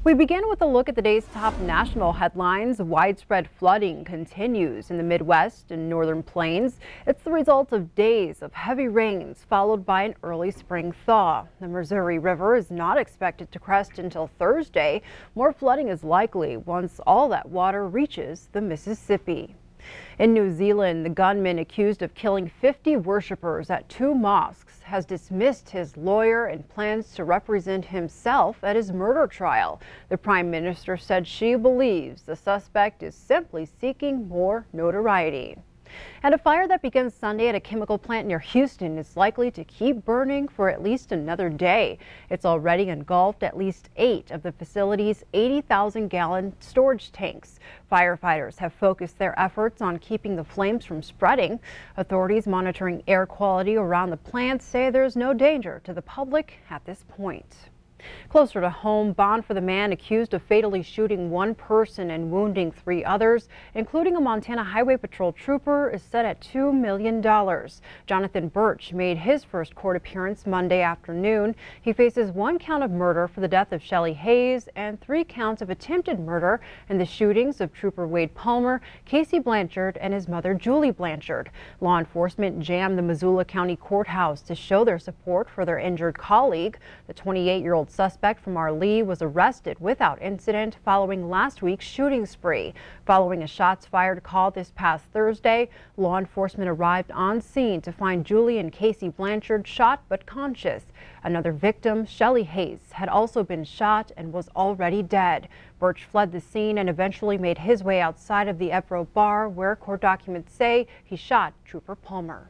We begin with a look at the day's top national headlines. Widespread flooding continues in the Midwest and northern plains. It's the result of days of heavy rains followed by an early spring thaw. The Missouri River is not expected to crest until Thursday. More flooding is likely once all that water reaches the Mississippi. In New Zealand, the gunman accused of killing 50 worshippers at two mosques has dismissed his lawyer and plans to represent himself at his murder trial. The Prime Minister said she believes the suspect is simply seeking more notoriety. And a fire that began Sunday at a chemical plant near Houston is likely to keep burning for at least another day. It's already engulfed at least 8 of the facility's 80,000-gallon storage tanks. Firefighters have focused their efforts on keeping the flames from spreading. Authorities monitoring air quality around the plant say there's no danger to the public at this point. Closer to home, bond for the man accused of fatally shooting one person and wounding 3 others, including a Montana Highway Patrol trooper, is set at $2 million. Jonathan Birch made his first court appearance Monday afternoon. He faces 1 count of murder for the death of Shelly Hayes and 3 counts of attempted murder in the shootings of Trooper Wade Palmer, Casey Blanchard, and his mother Julie Blanchard. Law enforcement jammed the Missoula County Courthouse to show their support for their injured colleague. The 28-year-old suspect from Arlee was arrested without incident following last week's shooting spree. Following a shots fired call this past Thursday, law enforcement arrived on scene to find Julie and Casey Blanchard shot but conscious. Another victim, Shelly Hayes, had also been shot and was already dead. Birch fled the scene and eventually made his way outside of the Evro bar, where court documents say he shot Trooper Palmer.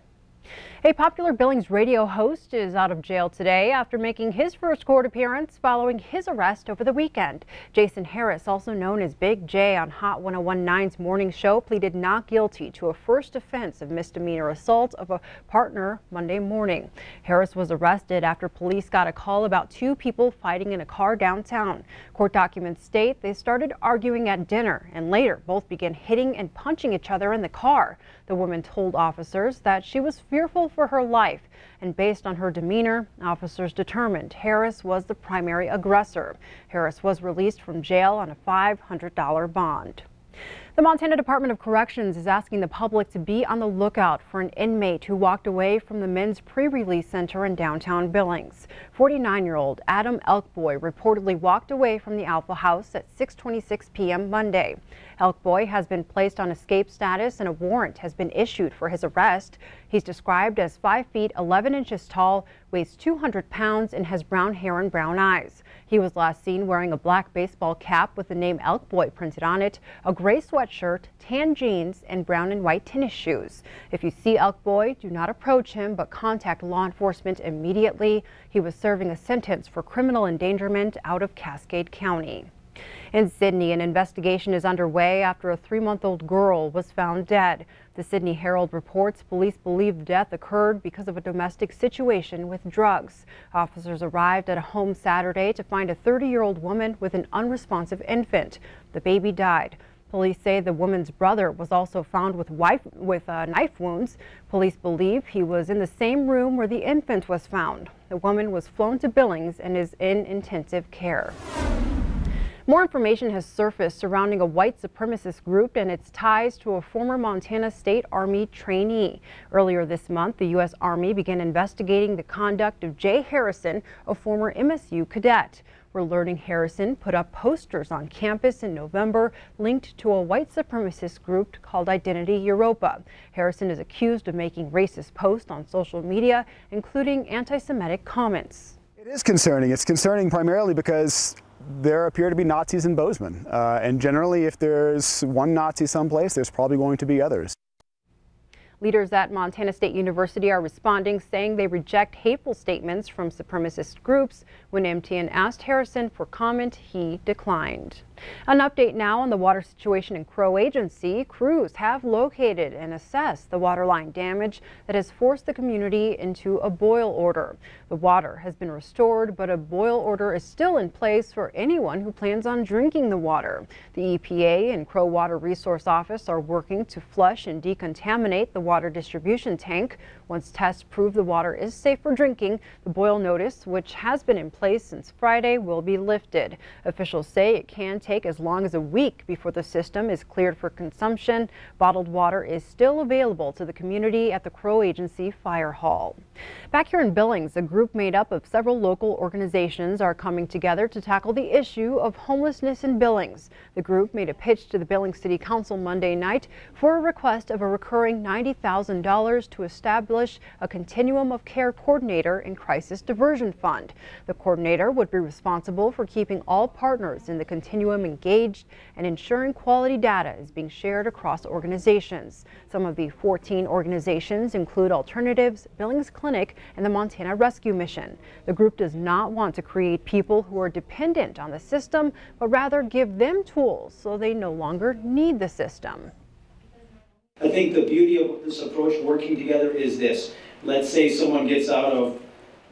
A popular Billings radio host is out of jail today after making his first court appearance following his arrest over the weekend. Jason Harris, also known as Big J on Hot 101.9's morning show, pleaded not guilty to a first offense of misdemeanor assault of a partner Monday morning. Harris was arrested after police got a call about 2 people fighting in a car downtown. Court documents state they started arguing at dinner and later both began hitting and punching each other in the car. The woman told officers that she was fearful for her life, and based on her demeanor, officers determined Harris was the primary aggressor. Harris was released from jail on a $500 bond. The Montana Department of Corrections is asking the public to be on the lookout for an inmate who walked away from the men's pre-release center in downtown Billings. 49-year-old Adam Elkboy reportedly walked away from the Alpha House at 6:26 p.m. Monday. Elkboy has been placed on escape status and a warrant has been issued for his arrest. He's described as 5 feet 11 inches tall, weighs 200 pounds, and has brown hair and brown eyes. He was last seen wearing a black baseball cap with the name Elkboy printed on it, a gray sweatshirt, tan jeans, and brown and white tennis shoes. If you see Elkboy, do not approach him, but contact law enforcement immediately. He was serving a sentence for criminal endangerment out of Cascade County. In Sidney, an investigation is underway after a 3-month-old girl was found dead. The Sidney Herald reports police believe the death occurred because of a domestic situation with drugs. Officers arrived at a home Saturday to find a 30-year-old woman with an unresponsive infant. The baby died. Police say the woman's brother was also found with knife wounds. Police believe he was in the same room where the infant was found. The woman was flown to Billings and is in intensive care. More information has surfaced surrounding a white supremacist group and its ties to a former Montana State Army trainee. Earlier this month, the U.S. Army began investigating the conduct of Jay Harrison, a former MSU cadet. We're learning Harrison put up posters on campus in November linked to a white supremacist group called Identity Europa. Harrison is accused of making racist posts on social media, including anti-Semitic comments. It is concerning. It's concerning primarily because there appear to be Nazis in Bozeman, and generally if there's one Nazi someplace, there's probably going to be others. Leaders at Montana State University are responding, saying they reject hateful statements from supremacist groups. When MTN asked Harrison for comment, he declined. An update now on the water situation in Crow Agency. Crews have located and assessed the water line damage that has forced the community into a boil order. The water has been restored, but a boil order is still in place for anyone who plans on drinking the water. The EPA and Crow Water Resource Office are working to flush and decontaminate the water distribution tank. Once tests prove the water is safe for drinking, the boil notice, which has been in place since Friday, will be lifted. Officials say it can take as long as a week before the system is cleared for consumption. Bottled water is still available to the community at the Crow Agency Fire Hall. Back here in Billings, a group made up of several local organizations are coming together to tackle the issue of homelessness in Billings. The group made a pitch to the Billings City Council Monday night for a request of a recurring $90,000 to establish a continuum of care coordinator and crisis diversion fund. The coordinator would be responsible for keeping all partners in the continuum engaged and ensuring quality data is being shared across organizations. Some of the 14 organizations include Alternatives, Billings Clinic, and the Montana Rescue Mission. The group does not want to create people who are dependent on the system, but rather give them tools so they no longer need the system. I think the beauty of this approach working together is this. Let's say someone gets out of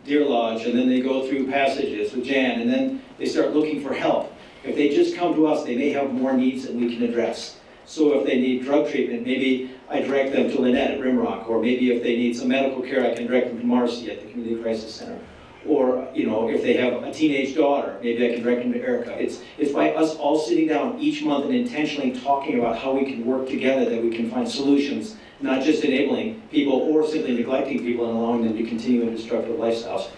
Deer Lodge and then they go through Passages with Jan and then they start looking for help. If they just come to us, they may have more needs that we can address. So if they need drug treatment, maybe I direct them to Lynette at Rimrock, or maybe if they need some medical care, I can direct them to Marcy at the Community Crisis Center. Or, you know, if they have a teenage daughter, maybe I can direct them to Erica. It's by us all sitting down each month and intentionally talking about how we can work together that we can find solutions, not just enabling people or simply neglecting people and allowing them to continue in destructive lifestyles.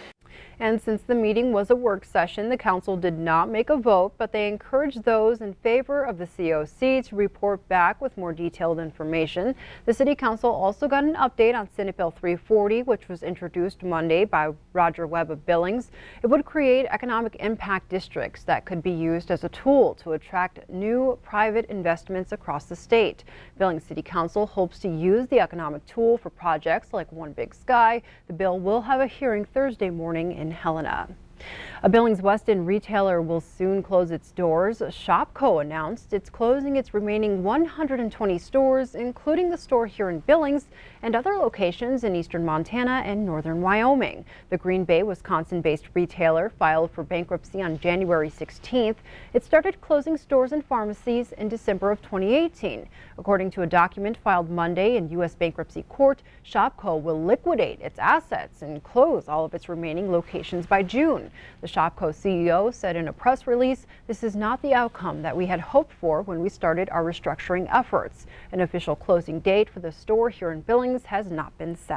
And since the meeting was a work session, the council did not make a vote, but they encouraged those in favor of the COC to report back with more detailed information. The City Council also got an update on Senate Bill 340, which was introduced Monday by Roger Webb of Billings. It would create economic impact districts that could be used as a tool to attract new private investments across the state. Billings City Council hopes to use the economic tool for projects like One Big Sky. The bill will have a hearing Thursday morning in Helena. A Billings West End retailer will soon close its doors. Shopko announced it's closing its remaining 120 stores, including the store here in Billings and other locations in eastern Montana and northern Wyoming. The Green Bay, Wisconsin-based retailer filed for bankruptcy on January 16th. It started closing stores and pharmacies in December of 2018. According to a document filed Monday in U.S. bankruptcy court, Shopko will liquidate its assets and close all of its remaining locations by June. The Shopko CEO said in a press release, "This is not the outcome that we had hoped for when we started our restructuring efforts." An official closing date for the store here in Billings has not been set.